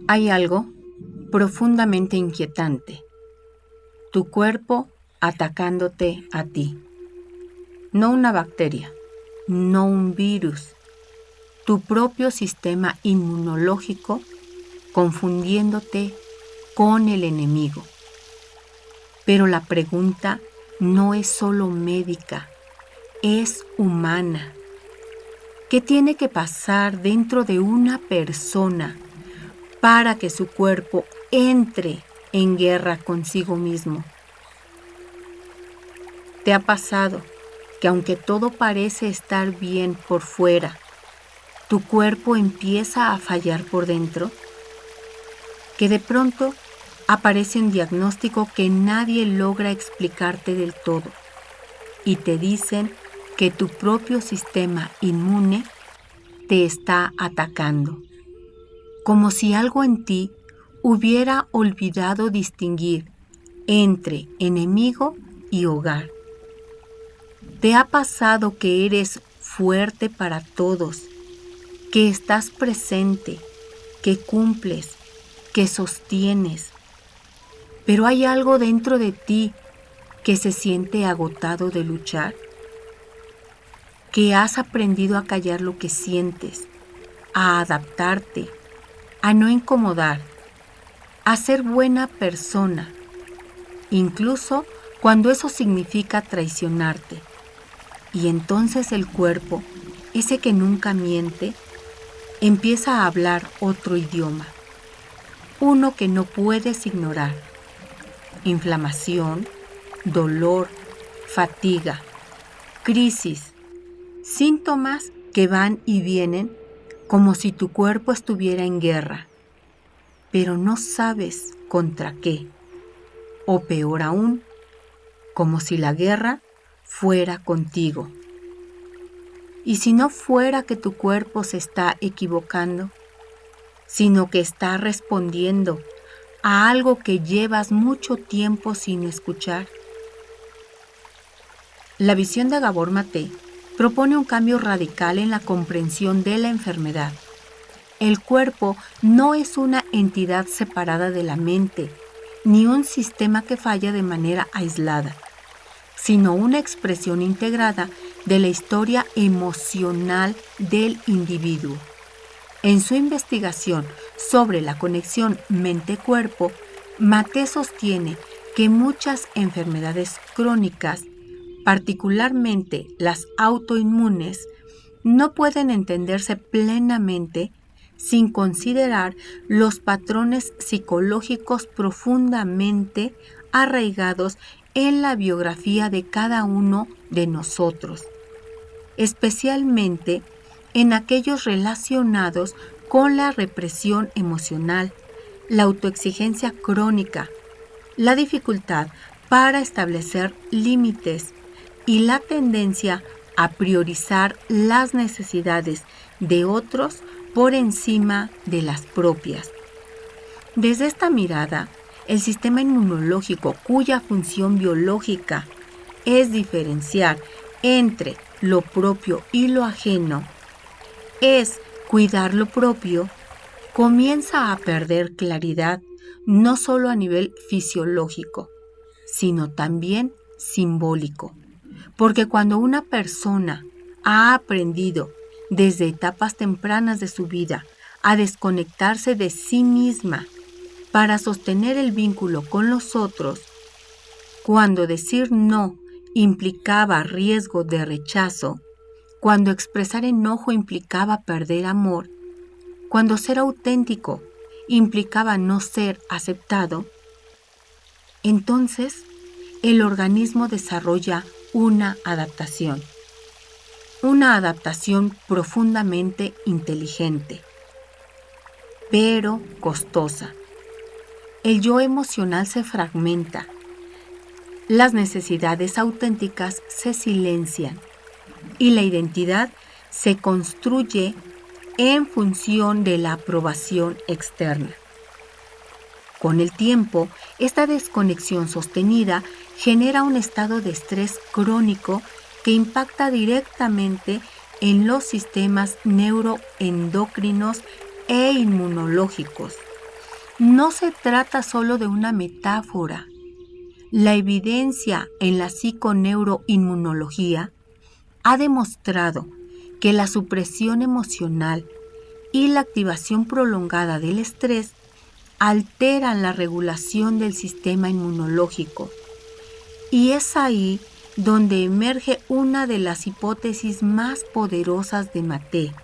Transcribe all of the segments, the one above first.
Hay algo profundamente inquietante, tu cuerpo atacándote a ti. No una bacteria, no un virus, tu propio sistema inmunológico confundiéndote con el enemigo. Pero la pregunta no es solo médica, es humana. ¿Qué tiene que pasar dentro de una persona para que su cuerpo entre en guerra consigo mismo? ¿Te ha pasado que aunque todo parece estar bien por fuera, tu cuerpo empieza a fallar por dentro? Que de pronto aparece un diagnóstico que nadie logra explicarte del todo y te dicen que tu propio sistema inmune te está atacando, como si algo en ti hubiera olvidado distinguir entre enemigo y hogar. ¿Te ha pasado que eres fuerte para todos, que estás presente, que cumples, que sostienes, pero hay algo dentro de ti que se siente agotado de luchar? ¿Que has aprendido a callar lo que sientes, a adaptarte, a no incomodar, a ser buena persona, incluso cuando eso significa traicionarte? Y entonces el cuerpo, ese que nunca miente, empieza a hablar otro idioma, uno que no puedes ignorar. Inflamación, dolor, fatiga, crisis, síntomas que van y vienen como si tu cuerpo estuviera en guerra, pero no sabes contra qué, o peor aún, como si la guerra fuera contigo. Y si no fuera que tu cuerpo se está equivocando, sino que está respondiendo a algo que llevas mucho tiempo sin escuchar. La visión de Gabor Maté propone un cambio radical en la comprensión de la enfermedad. El cuerpo no es una entidad separada de la mente, ni un sistema que falla de manera aislada, sino una expresión integrada de la historia emocional del individuo. En su investigación sobre la conexión mente-cuerpo, Maté sostiene que muchas enfermedades crónicas, particularmente las autoinmunes, no pueden entenderse plenamente sin considerar los patrones psicológicos profundamente arraigados en la biografía de cada uno de nosotros, especialmente en aquellos relacionados con la represión emocional, la autoexigencia crónica, la dificultad para establecer límites y la tendencia a priorizar las necesidades de otros por encima de las propias. Desde esta mirada, el sistema inmunológico, cuya función biológica es diferenciar entre lo propio y lo ajeno, es cuidar lo propio, comienza a perder claridad no solo a nivel fisiológico, sino también simbólico. Porque cuando una persona ha aprendido desde etapas tempranas de su vida a desconectarse de sí misma para sostener el vínculo con los otros, cuando decir no implicaba riesgo de rechazo, cuando expresar enojo implicaba perder amor, cuando ser auténtico implicaba no ser aceptado, entonces el organismo desarrolla una adaptación profundamente inteligente, pero costosa. El yo emocional se fragmenta, las necesidades auténticas se silencian y la identidad se construye en función de la aprobación externa. Con el tiempo, esta desconexión sostenida genera un estado de estrés crónico que impacta directamente en los sistemas neuroendocrinos e inmunológicos, no se trata solo de una metáfora. La evidencia en la psiconeuroinmunología ha demostrado que la supresión emocional y la activación prolongada del estrés alteran la regulación del sistema inmunológico. Y es ahí donde emerge una de las hipótesis más poderosas de Maté,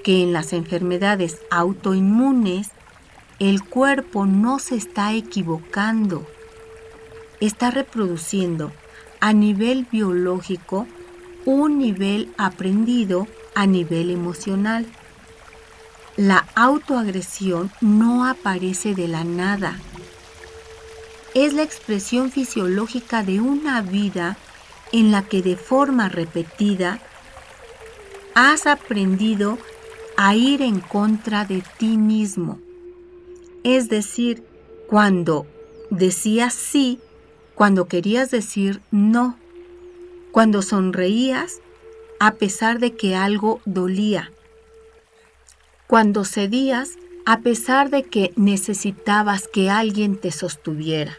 que en las enfermedades autoinmunes el cuerpo no se está equivocando, está reproduciendo a nivel biológico un nivel aprendido a nivel emocional. La autoagresión no aparece de la nada. Es la expresión fisiológica de una vida en la que de forma repetida has aprendido a ir en contra de ti mismo. Es decir, cuando decías sí, cuando querías decir no, cuando sonreías a pesar de que algo dolía, cuando cedías a pesar de que necesitabas que alguien te sostuviera,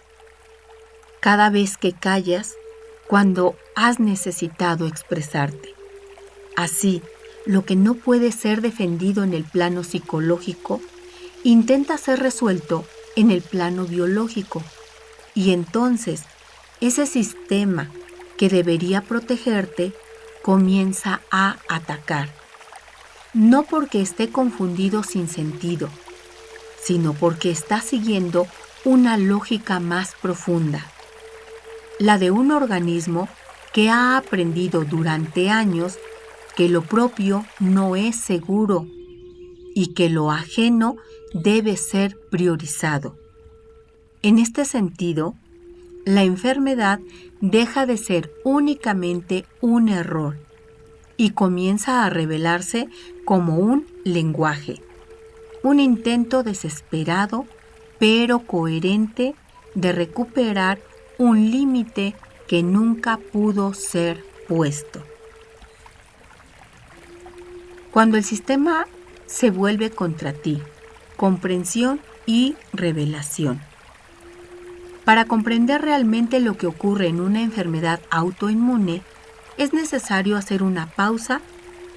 cada vez que callas cuando has necesitado expresarte. Así, lo que no puede ser defendido en el plano psicológico intenta ser resuelto en el plano biológico, y entonces ese sistema que debería protegerte comienza a atacar. No porque esté confundido sin sentido, sino porque está siguiendo una lógica más profunda, la de un organismo que ha aprendido durante años que lo propio no es seguro y que lo ajeno debe ser priorizado. En este sentido, la enfermedad deja de ser únicamente un error y comienza a revelarse como un lenguaje, un intento desesperado pero coherente de recuperar un límite que nunca pudo ser puesto. Cuando el sistema se vuelve contra ti, comprensión y revelación. Para comprender realmente lo que ocurre en una enfermedad autoinmune, es necesario hacer una pausa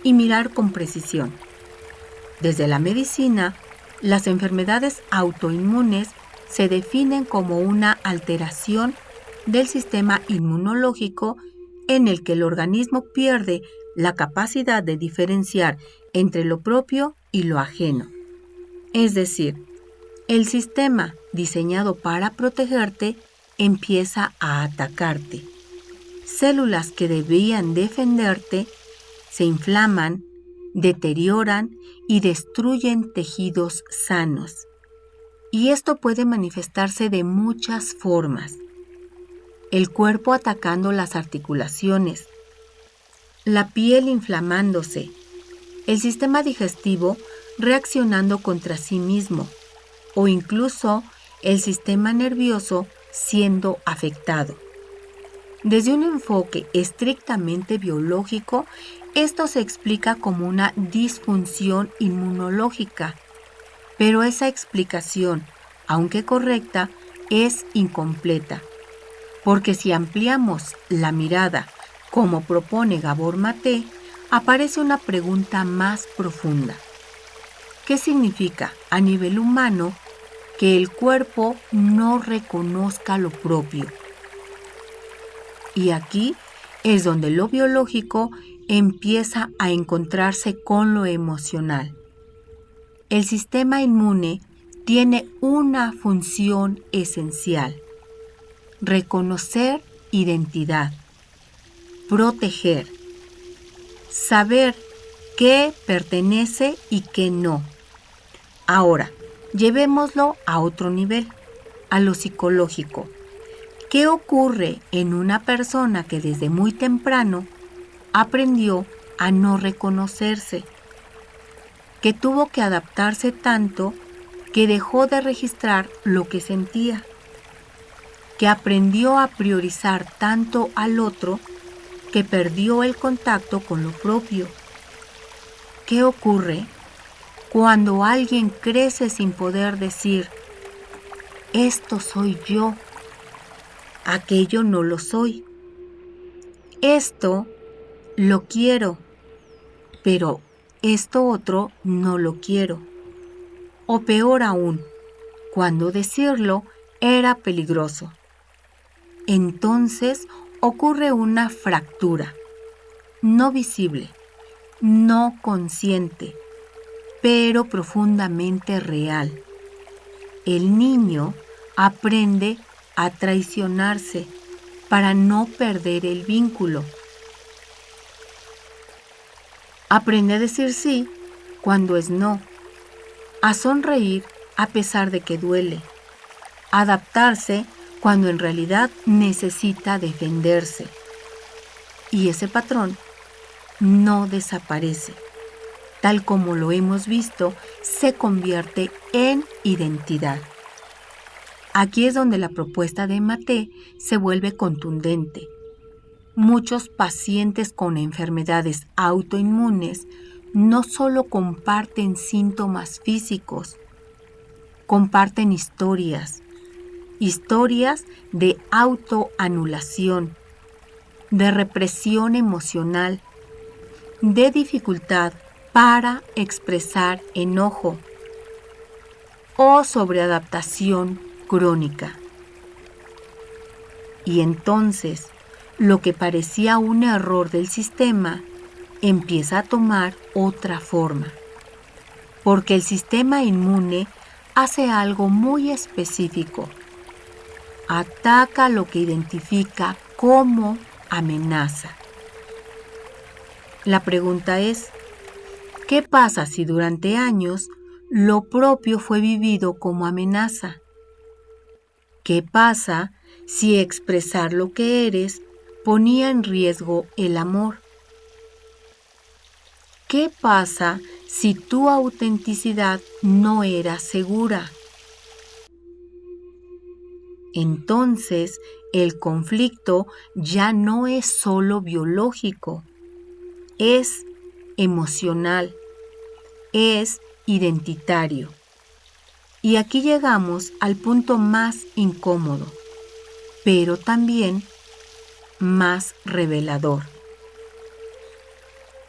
y mirar con precisión. Desde la medicina, las enfermedades autoinmunes se definen como una alteración del sistema inmunológico en el que el organismo pierde la capacidad de diferenciar entre lo propio y lo ajeno. Es decir, el sistema diseñado para protegerte empieza a atacarte. Células que debían defenderte se inflaman, deterioran y destruyen tejidos sanos. Y esto puede manifestarse de muchas formas. El cuerpo atacando las articulaciones, la piel inflamándose, el sistema digestivo reaccionando contra sí mismo o incluso el sistema nervioso siendo afectado. Desde un enfoque estrictamente biológico, esto se explica como una disfunción inmunológica, pero esa explicación, aunque correcta, es incompleta, porque si ampliamos la mirada, como propone Gabor Maté, aparece una pregunta más profunda. ¿Qué significa a nivel humano que el cuerpo no reconozca lo propio? Y aquí es donde lo biológico empieza a encontrarse con lo emocional. El sistema inmune tiene una función esencial: reconocer identidad, proteger, saber qué pertenece y qué no. Ahora, llevémoslo a otro nivel, a lo psicológico. ¿Qué ocurre en una persona que desde muy temprano aprendió a no reconocerse, que tuvo que adaptarse tanto que dejó de registrar lo que sentía, que aprendió a priorizar tanto al otro que perdió el contacto con lo propio? ¿Qué ocurre? Cuando alguien crece sin poder decir, esto soy yo, aquello no lo soy. Esto lo quiero, pero esto otro no lo quiero. O peor aún, cuando decirlo era peligroso. Entonces ocurre una fractura, no visible, no consciente, pero profundamente real. El niño aprende a traicionarse para no perder el vínculo. Aprende a decir sí cuando es no, a sonreír a pesar de que duele, a adaptarse cuando en realidad necesita defenderse. Y ese patrón no desaparece. Tal como lo hemos visto, se convierte en identidad. Aquí es donde la propuesta de Maté se vuelve contundente. Muchos pacientes con enfermedades autoinmunes no solo comparten síntomas físicos, comparten historias de autoanulación, de represión emocional, de dificultad para expresar enojo o sobreadaptación crónica. Y entonces, lo que parecía un error del sistema empieza a tomar otra forma, porque el sistema inmune hace algo muy específico. Ataca lo que identifica como amenaza. La pregunta es, ¿qué pasa si durante años lo propio fue vivido como amenaza? ¿Qué pasa si expresar lo que eres ponía en riesgo el amor? ¿Qué pasa si tu autenticidad no era segura? Entonces, el conflicto ya no es solo biológico, es emocional, es identitario. Y aquí llegamos al punto más incómodo, pero también más revelador.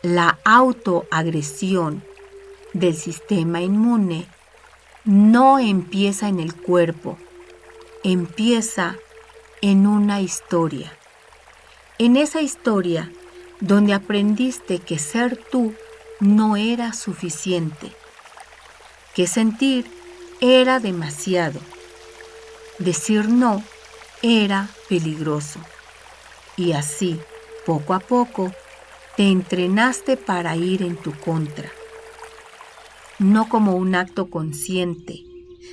La autoagresión del sistema inmune no empieza en el cuerpo, empieza en una historia. En esa historia donde aprendiste que ser tú no era suficiente, que sentir era demasiado, decir no era peligroso. Y así, poco a poco, te entrenaste para ir en tu contra, no como un acto consciente,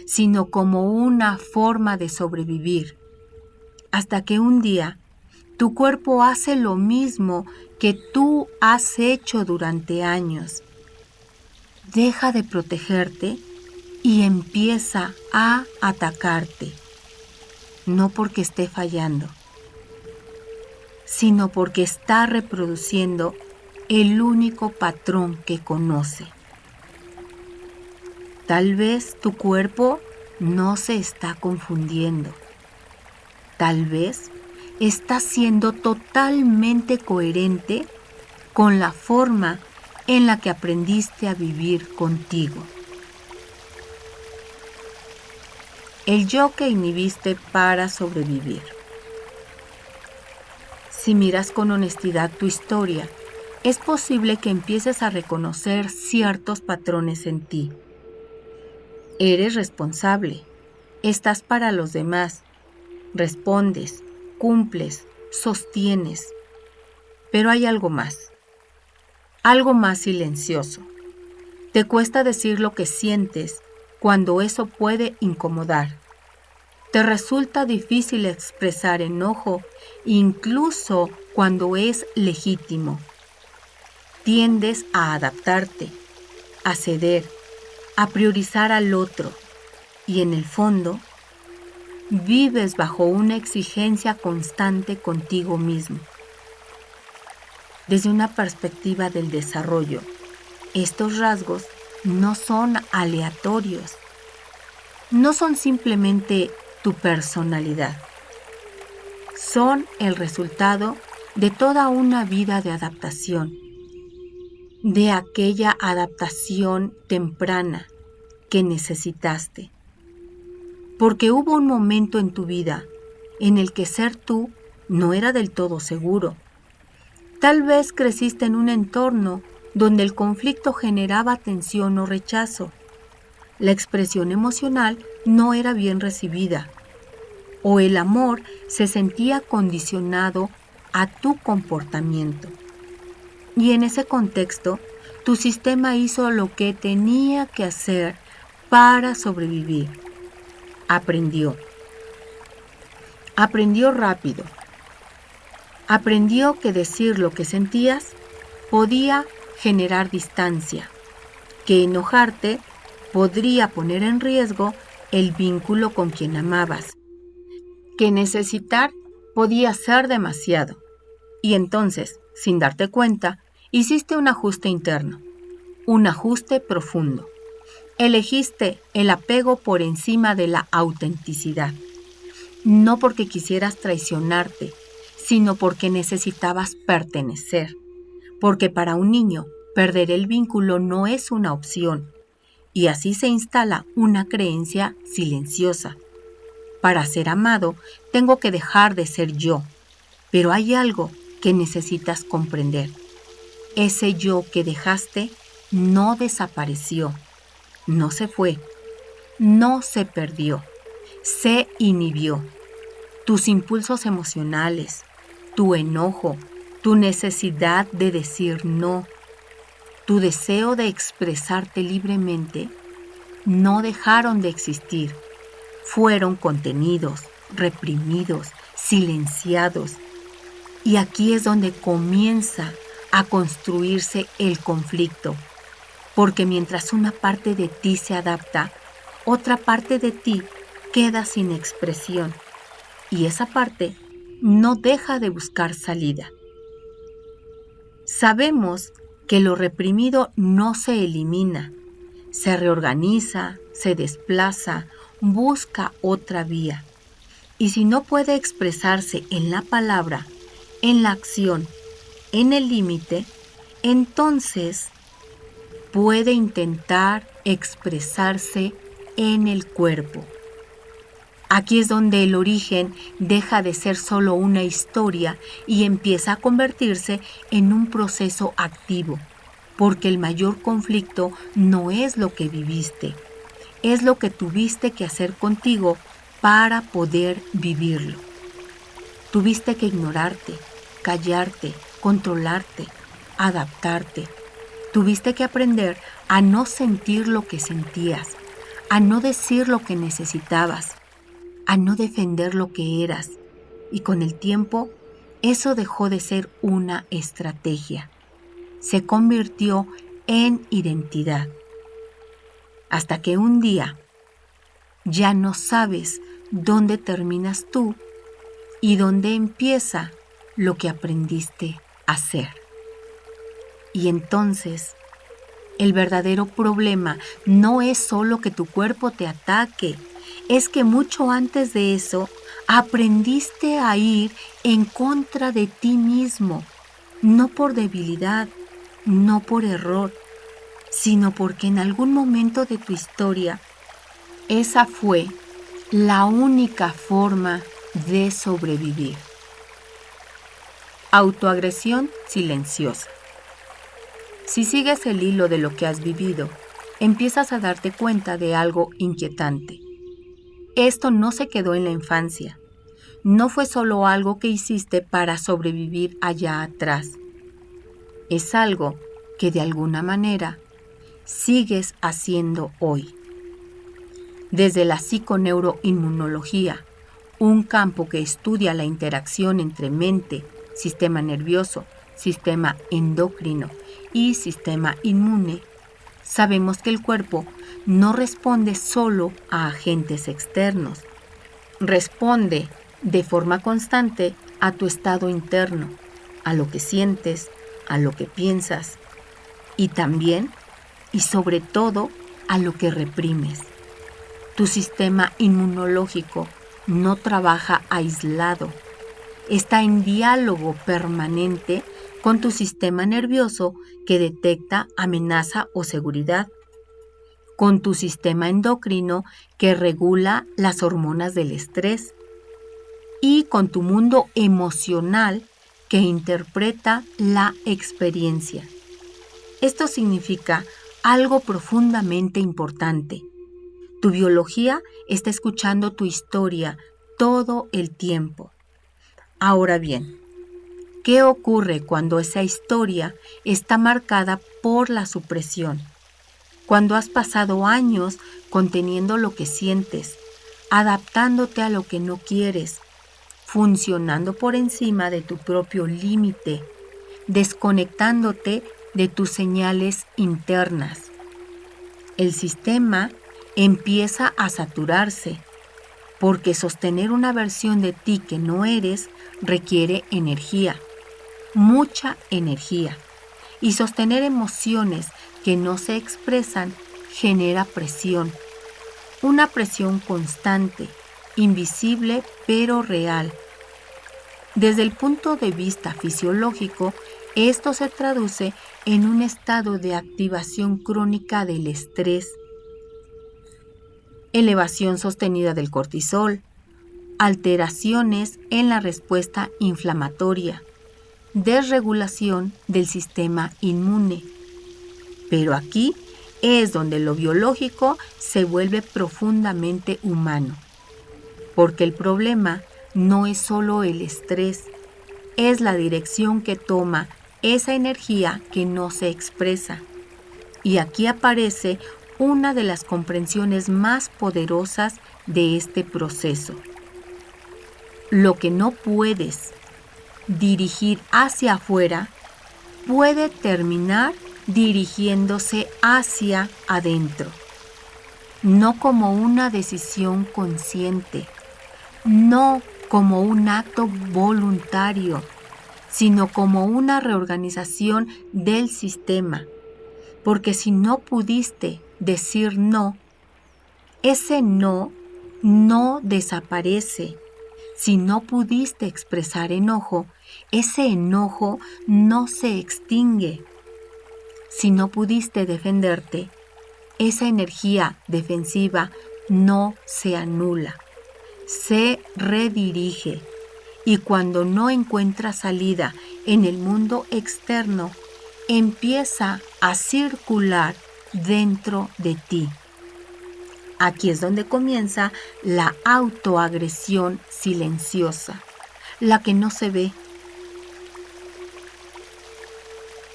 sino como una forma de sobrevivir, hasta que un día tu cuerpo hace lo mismo que tú has hecho durante años. Deja de protegerte y empieza a atacarte, no porque esté fallando, sino porque está reproduciendo el único patrón que conoce. Tal vez tu cuerpo no se está confundiendo. Tal vez está siendo totalmente coherente con la forma en la que aprendiste a vivir contigo. El yo que inhibiste para sobrevivir. Si miras con honestidad tu historia, es posible que empieces a reconocer ciertos patrones en ti. Eres responsable, estás para los demás, respondes, cumples, sostienes. Pero hay algo más silencioso. Te cuesta decir lo que sientes cuando eso puede incomodar. Te resulta difícil expresar enojo, incluso cuando es legítimo. Tiendes a adaptarte, a ceder, a priorizar al otro y en el fondo vives bajo una exigencia constante contigo mismo. Desde una perspectiva del desarrollo, estos rasgos no son aleatorios, no son simplemente tu personalidad, son el resultado de toda una vida de adaptación, de aquella adaptación temprana que necesitaste. Porque hubo un momento en tu vida en el que ser tú no era del todo seguro. Tal vez creciste en un entorno donde el conflicto generaba tensión o rechazo. La expresión emocional no era bien recibida, o el amor se sentía condicionado a tu comportamiento. Y en ese contexto, tu sistema hizo lo que tenía que hacer para sobrevivir. Aprendió rápido. Aprendió que decir lo que sentías podía generar distancia, que enojarte podría poner en riesgo el vínculo con quien amabas, que necesitar podía ser demasiado. Y entonces, sin darte cuenta, hiciste un ajuste interno, un ajuste profundo. Elegiste el apego por encima de la autenticidad, no porque quisieras traicionarte, sino porque necesitabas pertenecer, porque para un niño perder el vínculo no es una opción, y así se instala una creencia silenciosa. Para ser amado, tengo que dejar de ser yo, pero hay algo que necesitas comprender. Ese yo que dejaste no desapareció. No se fue, no se perdió, se inhibió. Tus impulsos emocionales, tu enojo, tu necesidad de decir no, tu deseo de expresarte libremente, no dejaron de existir. Fueron contenidos, reprimidos, silenciados. Y aquí es donde comienza a construirse el conflicto. Porque mientras una parte de ti se adapta, otra parte de ti queda sin expresión. Y esa parte no deja de buscar salida. Sabemos que lo reprimido no se elimina, se reorganiza, se desplaza, busca otra vía. Y si no puede expresarse en la palabra, en la acción, en el límite, entonces puede intentar expresarse en el cuerpo. Aquí es donde el origen deja de ser solo una historia y empieza a convertirse en un proceso activo, porque el mayor conflicto no es lo que viviste, es lo que tuviste que hacer contigo para poder vivirlo. Tuviste que ignorarte, callarte, controlarte, adaptarte. Tuviste que aprender a no sentir lo que sentías, a no decir lo que necesitabas, a no defender lo que eras. Y con el tiempo, eso dejó de ser una estrategia. Se convirtió en identidad. Hasta que un día ya no sabes dónde terminas tú y dónde empieza lo que aprendiste a hacer. Y entonces, el verdadero problema no es solo que tu cuerpo te ataque, es que mucho antes de eso aprendiste a ir en contra de ti mismo, no por debilidad, no por error, sino porque en algún momento de tu historia esa fue la única forma de sobrevivir. Autoagresión silenciosa. Si sigues el hilo de lo que has vivido, empiezas a darte cuenta de algo inquietante. Esto no se quedó en la infancia. No fue solo algo que hiciste para sobrevivir allá atrás. Es algo que de alguna manera sigues haciendo hoy. Desde la psiconeuroinmunología, un campo que estudia la interacción entre mente, sistema nervioso, sistema endocrino y sistema inmune, sabemos que el cuerpo no responde solo a agentes externos, responde de forma constante a tu estado interno, a lo que sientes, a lo que piensas y también y sobre todo a lo que reprimes. Tu sistema inmunológico no trabaja aislado, está en diálogo permanente con tu sistema nervioso que detecta amenaza o seguridad, con tu sistema endocrino que regula las hormonas del estrés y con tu mundo emocional que interpreta la experiencia. Esto significa algo profundamente importante. Tu biología está escuchando tu historia todo el tiempo. Ahora bien, ¿qué ocurre cuando esa historia está marcada por la supresión? Cuando has pasado años conteniendo lo que sientes, adaptándote a lo que no quieres, funcionando por encima de tu propio límite, desconectándote de tus señales internas. El sistema empieza a saturarse, porque sostener una versión de ti que no eres requiere energía, mucha energía, y sostener emociones que no se expresan genera presión, una presión constante, invisible pero real. Desde el punto de vista fisiológico, esto se traduce en un estado de activación crónica del estrés, elevación sostenida del cortisol, alteraciones en la respuesta inflamatoria, desregulación del sistema inmune. Pero aquí es donde lo biológico se vuelve profundamente humano, porque el problema no es solo el estrés, es la dirección que toma esa energía que no se expresa. Y aquí aparece una de las comprensiones más poderosas de este proceso. Lo que no puedes dirigir hacia afuera puede terminar dirigiéndose hacia adentro, no como una decisión consciente, no como un acto voluntario, sino como una reorganización del sistema. Porque si no pudiste decir no, ese no desaparece. Si no pudiste expresar enojo, ese enojo no se extingue. Si no pudiste defenderte, esa energía defensiva no se anula, se redirige. Y cuando no encuentra salida en el mundo externo, empieza a circular dentro de ti. Aquí es donde comienza la autoagresión silenciosa, la que no se ve,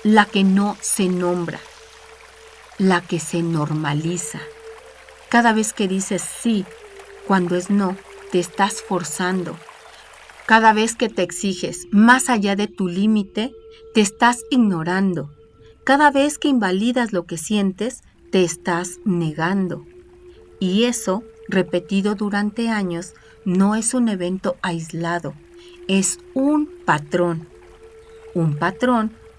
la que no se nombra, la que se normaliza. Cada vez que dices sí, cuando es no, te estás forzando. Cada vez que te exiges más allá de tu límite, te estás ignorando. Cada vez que invalidas lo que sientes, te estás negando. Y eso, repetido durante años, no es un evento aislado, es un patrón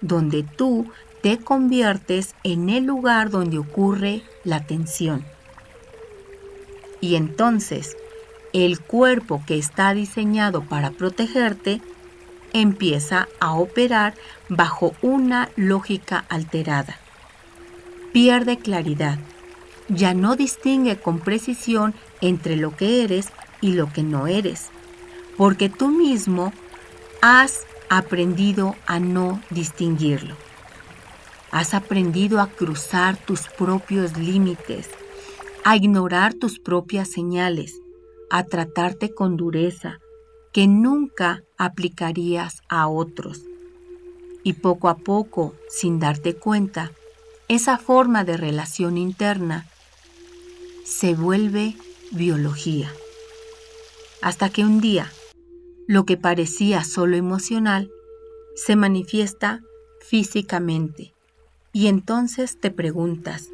donde tú te conviertes en el lugar donde ocurre la tensión. Y entonces, el cuerpo que está diseñado para protegerte empieza a operar bajo una lógica alterada. Pierde claridad. Ya no distingue con precisión entre lo que eres y lo que no eres, porque tú mismo has aprendido a no distinguirlo. Has aprendido a cruzar tus propios límites, a ignorar tus propias señales, a tratarte con dureza que nunca aplicarías a otros. Y poco a poco, sin darte cuenta, esa forma de relación interna se vuelve biología. Hasta que un día, lo que parecía solo emocional se manifiesta físicamente. Y entonces te preguntas,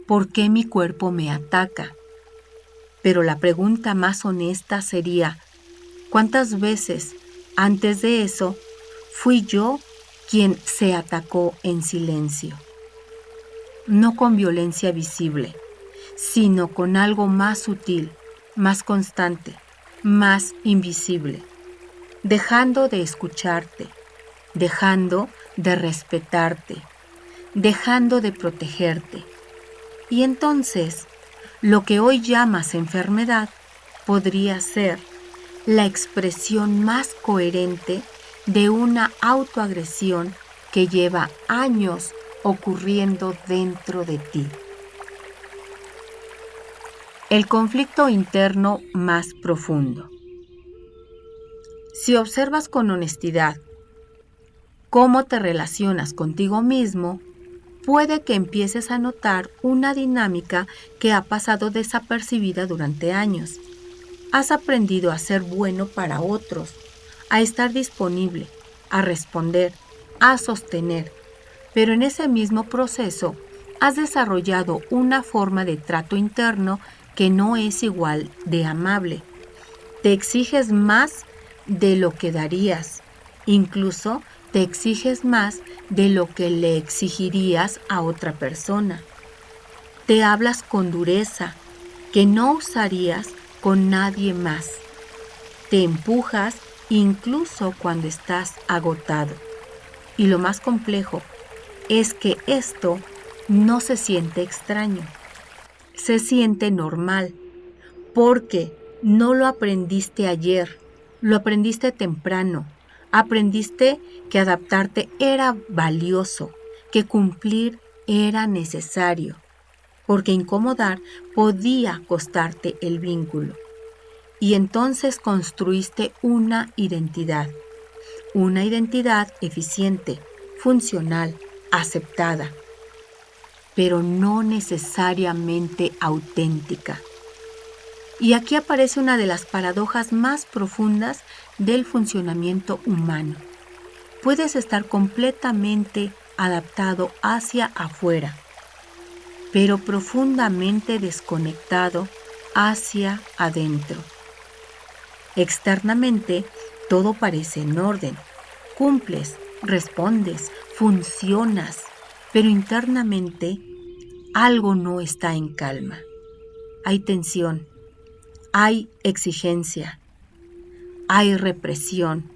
¿por qué mi cuerpo me ataca? Pero la pregunta más honesta sería, ¿cuántas veces antes de eso fui yo quien se atacó en silencio? no con violencia visible, sino con algo más sutil, más constante, más invisible, dejando de escucharte, dejando de respetarte, dejando de protegerte. Y entonces, lo que hoy llamas enfermedad podría ser la expresión más coherente de una autoagresión que lleva años ocurriendo dentro de ti. El conflicto interno más profundo. Si observas con honestidad cómo te relacionas contigo mismo, puede que empieces a notar una dinámica que ha pasado desapercibida durante años. Has aprendido a ser bueno para otros, a estar disponible, a responder, a sostener, pero en ese mismo proceso has desarrollado una forma de trato interno que no es igual de amable. Te exiges más de lo que darías, incluso te exiges más de lo que le exigirías a otra persona. Te hablas con dureza que no usarías con nadie más. Te empujas incluso cuando estás agotado. Y lo más complejo es que esto no se siente extraño, se siente normal, porque no lo aprendiste ayer, lo aprendiste temprano. Aprendiste que adaptarte era valioso, que cumplir era necesario, porque incomodar podía costarte el vínculo. Y entonces construiste una identidad eficiente, funcional, aceptada, pero no necesariamente auténtica. Y aquí aparece una de las paradojas más profundas del funcionamiento humano. Puedes estar completamente adaptado hacia afuera, pero profundamente desconectado hacia adentro. Externamente, todo parece en orden. Cumples, respondes, funcionas, pero internamente algo no está en calma. Hay tensión, hay exigencia, hay represión.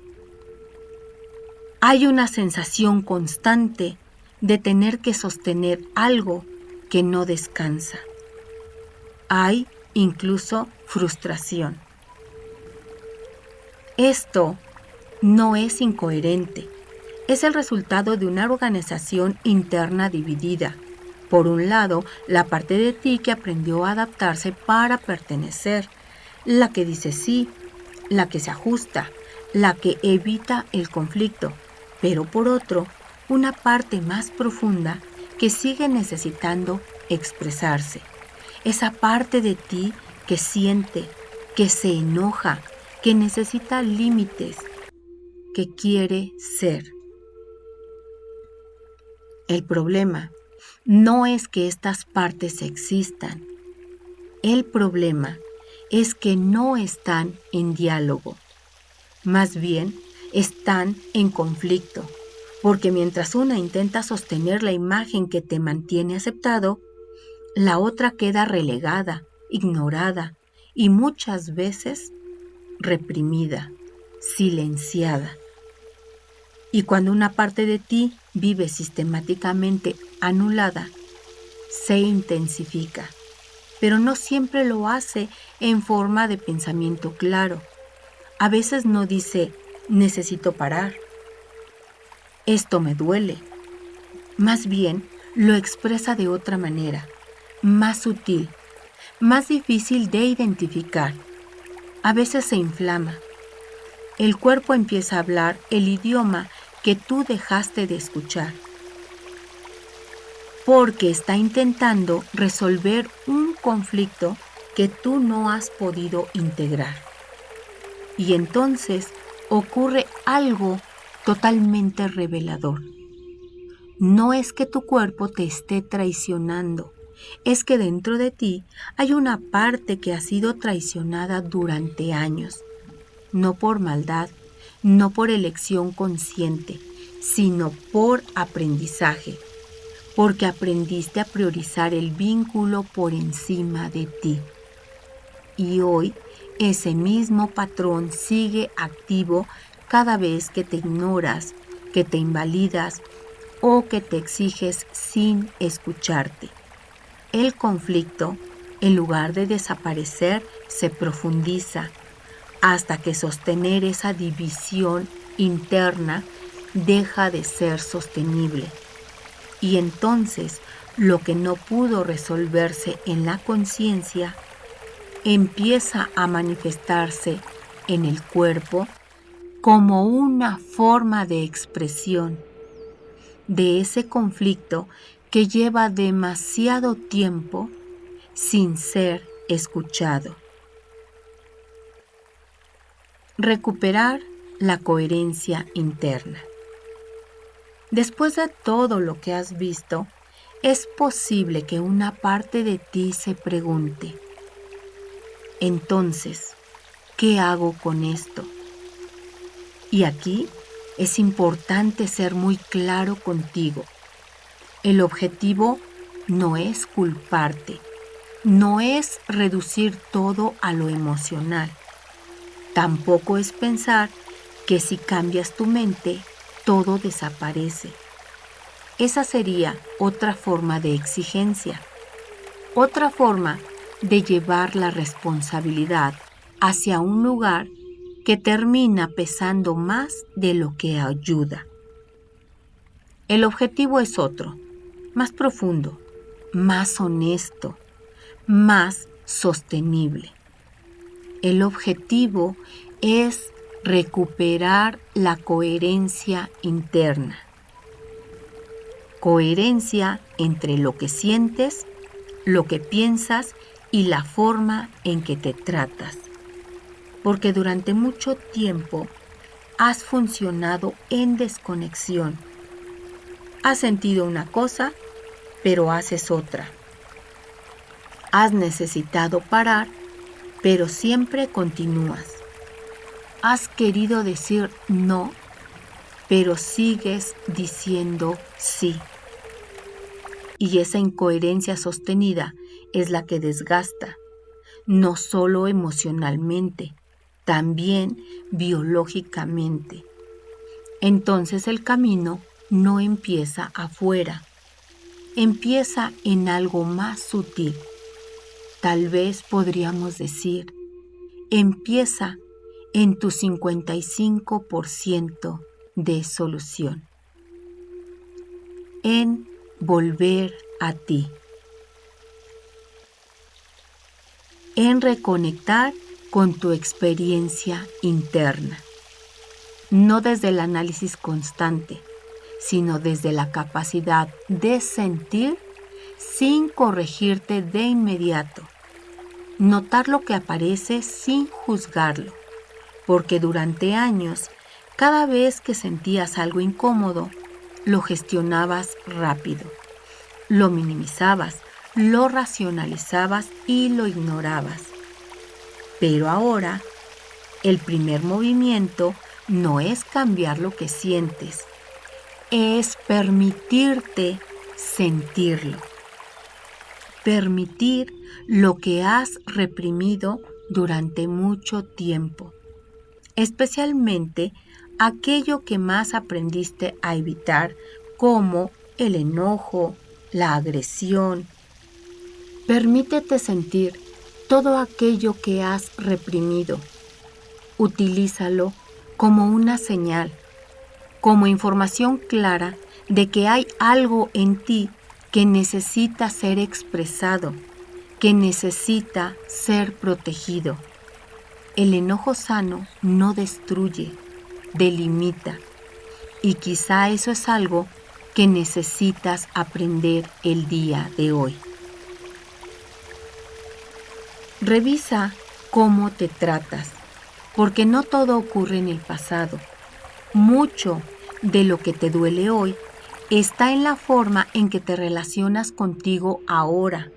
Hay una sensación constante de tener que sostener algo que no descansa. Hay incluso frustración. Esto no es incoherente. Es el resultado de una organización interna dividida. Por un lado, la parte de ti que aprendió a adaptarse para pertenecer, la que dice sí, la que se ajusta, la que evita el conflicto. Pero por otro, una parte más profunda que sigue necesitando expresarse. Esa parte de ti que siente, que se enoja, que necesita límites, que quiere ser. El problema no es que estas partes existan. El problema es que no están en diálogo. Más bien, están en conflicto, porque mientras una intenta sostener la imagen que te mantiene aceptado, la otra queda relegada, ignorada y muchas veces reprimida, silenciada. Y cuando una parte de ti vive sistemáticamente anulada, se intensifica, pero no siempre lo hace en forma de pensamiento claro. A veces no dice, necesito parar, esto me duele. Más bien, lo expresa de otra manera, más sutil, más difícil de identificar. A veces se inflama. El cuerpo empieza a hablar el idioma que tú dejaste de escuchar, porque está intentando resolver un conflicto que tú no has podido integrar. Y entonces ocurre algo totalmente revelador. No es que tu cuerpo te esté traicionando, es que dentro de ti hay una parte que ha sido traicionada durante años, no por maldad, no por elección consciente, sino por aprendizaje, porque aprendiste a priorizar el vínculo por encima de ti. Y hoy ese mismo patrón sigue activo cada vez que te ignoras, que te invalidas o que te exiges sin escucharte. El conflicto, en lugar de desaparecer, se profundiza hasta que sostener esa división interna deja de ser sostenible. Y entonces, lo que no pudo resolverse en la conciencia empieza a manifestarse en el cuerpo como una forma de expresión de ese conflicto que lleva demasiado tiempo sin ser escuchado. Recuperar la coherencia interna. Después de todo lo que has visto, es posible que una parte de ti se pregunte, entonces, ¿qué hago con esto? Y aquí es importante ser muy claro contigo. El objetivo no es culparte, no es reducir todo a lo emocional. Tampoco es pensar que si cambias tu mente, todo desaparece. Esa sería otra forma de exigencia, otra forma de llevar la responsabilidad hacia un lugar que termina pesando más de lo que ayuda. El objetivo es otro, más profundo, más honesto, más sostenible. El objetivo es recuperar la coherencia interna. Coherencia entre lo que sientes, lo que piensas y la forma en que te tratas. Porque durante mucho tiempo has funcionado en desconexión. Has sentido una cosa, pero haces otra. Has necesitado parar, pero siempre continúas. Has querido decir no, pero sigues diciendo sí. Y esa incoherencia sostenida es la que desgasta, no solo emocionalmente, también biológicamente. Entonces el camino no empieza afuera, empieza en algo más sutil. Tal vez podríamos decir, empieza en tu 55% de solución, en volver a ti, en reconectar con tu experiencia interna, no desde el análisis constante, sino desde la capacidad de sentir sin corregirte de inmediato, notar lo que aparece sin juzgarlo, porque durante años, cada vez que sentías algo incómodo, lo gestionabas rápido, lo minimizabas, lo racionalizabas y lo ignorabas. Pero ahora, el primer movimiento no es cambiar lo que sientes, es permitirte sentirlo. Permitir lo que has reprimido durante mucho tiempo, especialmente aquello que más aprendiste a evitar, como el enojo, la agresión. Permítete sentir todo aquello que has reprimido. Utilízalo como una señal, como información clara de que hay algo en ti que necesita ser expresado, que necesita ser protegido. El enojo sano no destruye, delimita, y quizá eso es algo que necesitas aprender el día de hoy. Revisa cómo te tratas, porque no todo ocurre en el pasado. Mucho de lo que te duele hoy está en la forma en que te relacionas contigo ahora,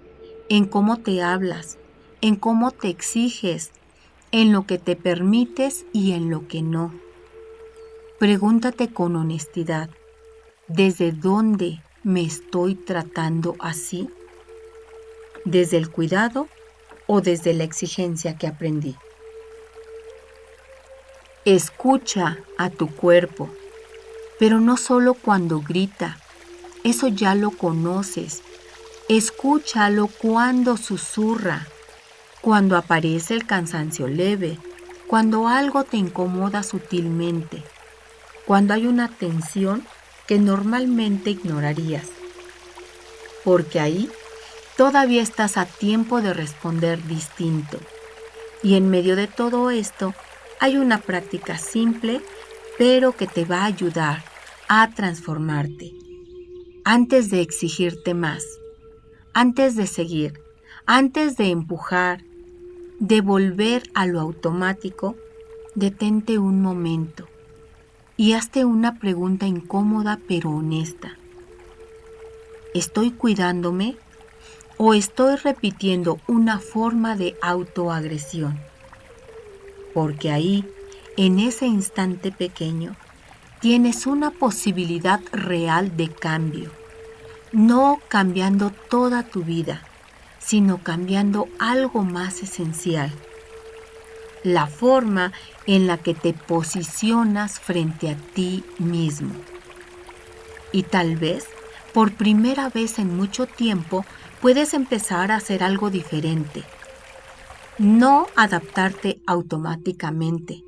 en cómo te hablas, en cómo te exiges, en lo que te permites y en lo que no. Pregúntate con honestidad, ¿desde dónde me estoy tratando así? ¿Desde el cuidado o desde la exigencia que aprendí? Escucha a tu cuerpo, pero no solo cuando grita, eso ya lo conoces. Escúchalo cuando susurra, cuando aparece el cansancio leve, cuando algo te incomoda sutilmente, cuando hay una tensión que normalmente ignorarías, porque ahí todavía estás a tiempo de responder distinto. Y en medio de todo esto hay una práctica simple, pero que te va a ayudar a transformarte. Antes de exigirte más, antes de seguir, antes de empujar, de volver a lo automático, detente un momento y hazte una pregunta incómoda pero honesta. ¿Estoy cuidándome o estoy repitiendo una forma de autoagresión? Porque ahí, en ese instante pequeño, tienes una posibilidad real de cambio, no cambiando toda tu vida, sino cambiando algo más esencial, la forma en la que te posicionas frente a ti mismo. Y tal vez, por primera vez en mucho tiempo, puedes empezar a hacer algo diferente. No adaptarte automáticamente,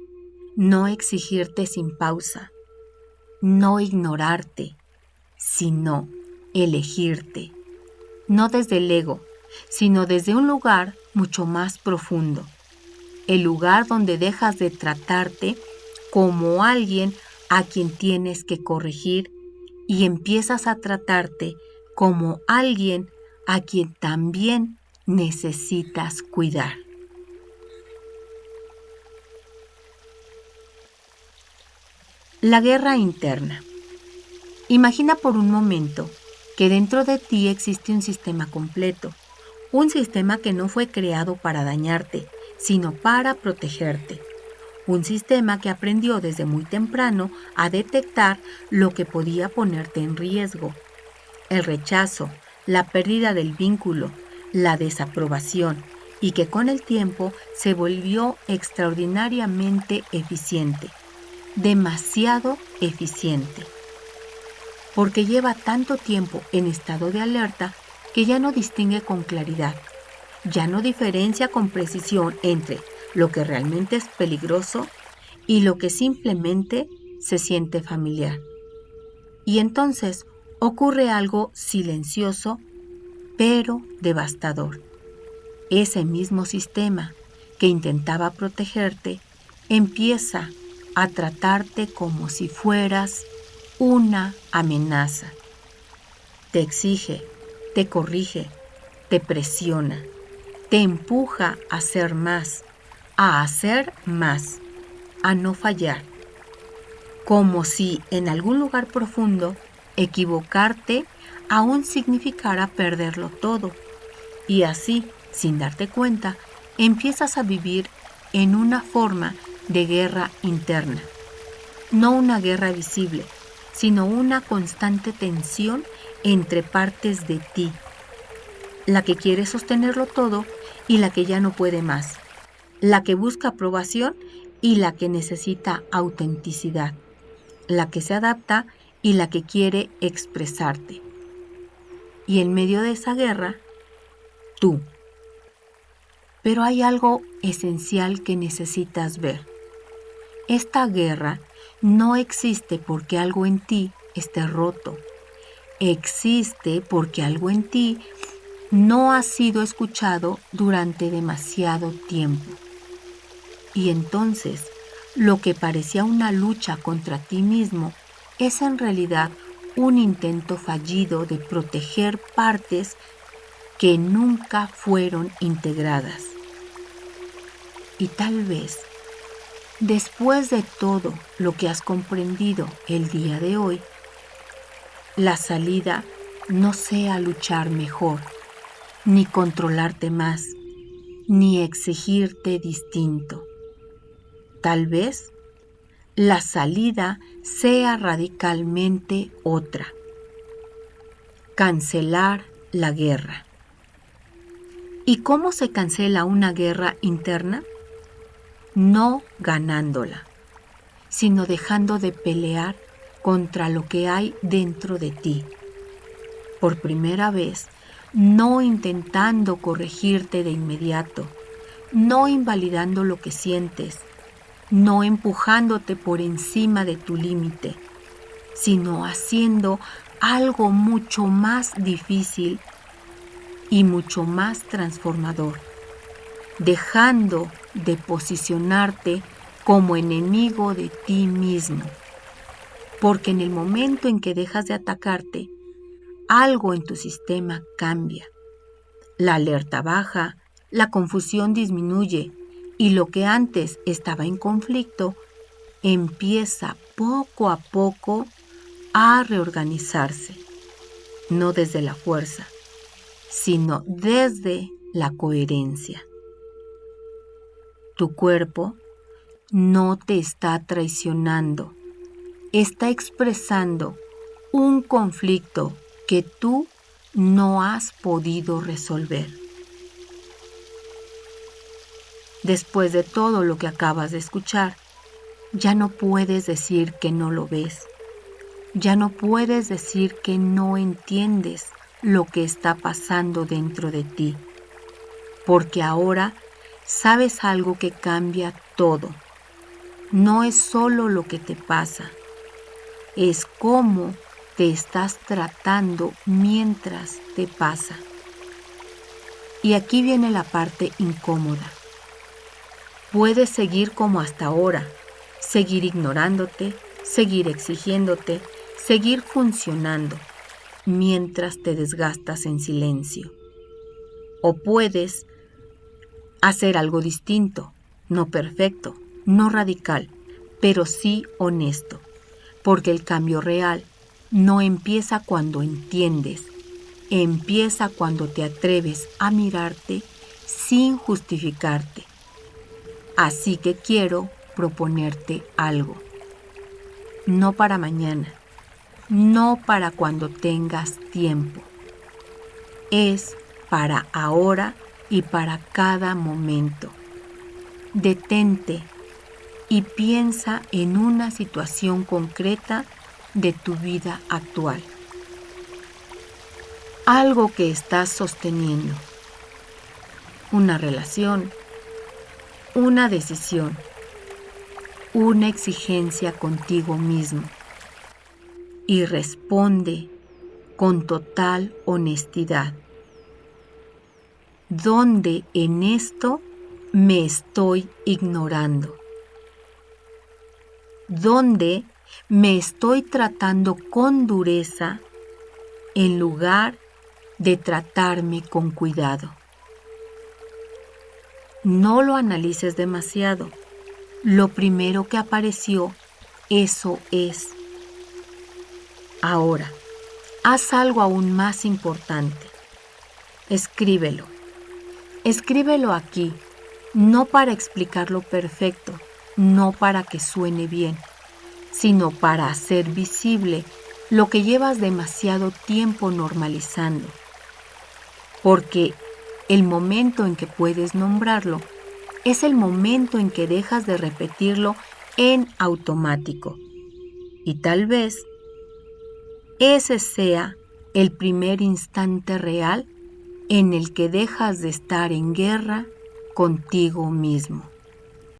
no exigirte sin pausa, no ignorarte, sino elegirte. No desde el ego, sino desde un lugar mucho más profundo. El lugar donde dejas de tratarte como alguien a quien tienes que corregir y empiezas a tratarte como alguien a quien también necesitas cuidar. La guerra interna. Imagina por un momento que dentro de ti existe un sistema completo, un sistema que no fue creado para dañarte, sino para protegerte. Un sistema que aprendió desde muy temprano a detectar lo que podía ponerte en riesgo. El rechazo, la pérdida del vínculo, la desaprobación, y que con el tiempo se volvió extraordinariamente eficiente. Demasiado eficiente, porque lleva tanto tiempo en estado de alerta que ya no distingue con claridad, ya no diferencia con precisión entre lo que realmente es peligroso y lo que simplemente se siente familiar. Y entonces ocurre algo silencioso pero devastador. Ese mismo sistema que intentaba protegerte empieza a tratarte como si fueras una amenaza. Te exige, te corrige, te presiona, te empuja a hacer más, a no fallar, como si en algún lugar profundo equivocarte aún significara perderlo todo. Y así, sin darte cuenta, empiezas a vivir en una forma de guerra interna. No una guerra visible, sino una constante tensión entre partes de ti, la que quiere sostenerlo todo y la que ya no puede más, la que busca aprobación y la que necesita autenticidad, la que se adapta y la que quiere expresarte. Y en medio de esa guerra, tú. Pero hay algo esencial que necesitas ver. Esta guerra no existe porque algo en ti esté roto. Existe porque algo en ti no ha sido escuchado durante demasiado tiempo. Y entonces, lo que parecía una lucha contra ti mismo es en realidad un intento fallido de proteger partes que nunca fueron integradas. Y tal vez, después de todo lo que has comprendido el día de hoy, la salida no sea luchar mejor, ni controlarte más, ni exigirte distinto. Tal vez la salida sea radicalmente otra. cancelar la guerra. ¿Y cómo se cancela una guerra interna? No ganándola, sino dejando de pelear contra lo que hay dentro de ti. Por primera vez, no intentando corregirte de inmediato, no invalidando lo que sientes, no empujándote por encima de tu límite, sino haciendo algo mucho más difícil y mucho más transformador, dejando de posicionarte como enemigo de ti mismo, porque en el momento en que dejas de atacarte, algo en tu sistema cambia. La alerta baja, la confusión disminuye y lo que antes estaba en conflicto empieza poco a poco a reorganizarse, no desde la fuerza, sino desde la coherencia. Tu cuerpo no te está traicionando, está expresando un conflicto que tú no has podido resolver. Después de todo lo que acabas de escuchar, ya no puedes decir que no lo ves. Ya no puedes decir que no entiendes lo que está pasando dentro de ti, porque ahora sabes algo que cambia todo. No es solo lo que te pasa, es cómo te estás tratando mientras te pasa. Y aquí viene la parte incómoda. Puedes seguir como hasta ahora, seguir ignorándote, seguir exigiéndote, seguir funcionando mientras te desgastas en silencio. O puedes hacer algo distinto, no perfecto, no radical, pero sí honesto, porque el cambio real no empieza cuando entiendes, empieza cuando te atreves a mirarte sin justificarte. Así que quiero proponerte algo, no para mañana, no para cuando tengas tiempo, es para ahora y para cada momento. Detente y piensa en una situación concreta de tu vida actual. Algo que estás sosteniendo, una relación, una decisión, una exigencia contigo mismo, y responde con total honestidad. ¿Dónde en esto me estoy ignorando? ¿Dónde me estoy tratando con dureza en lugar de tratarme con cuidado? No lo analices demasiado. Lo primero que apareció, eso es. Ahora, haz algo aún más importante. Escríbelo. Escríbelo aquí, no para explicarlo perfecto, no para que suene bien, sino para hacer visible lo que llevas demasiado tiempo normalizando. Porque el momento en que puedes nombrarlo es el momento en que dejas de repetirlo en automático. Y tal vez ese sea el primer instante real en el que dejas de estar en guerra contigo mismo.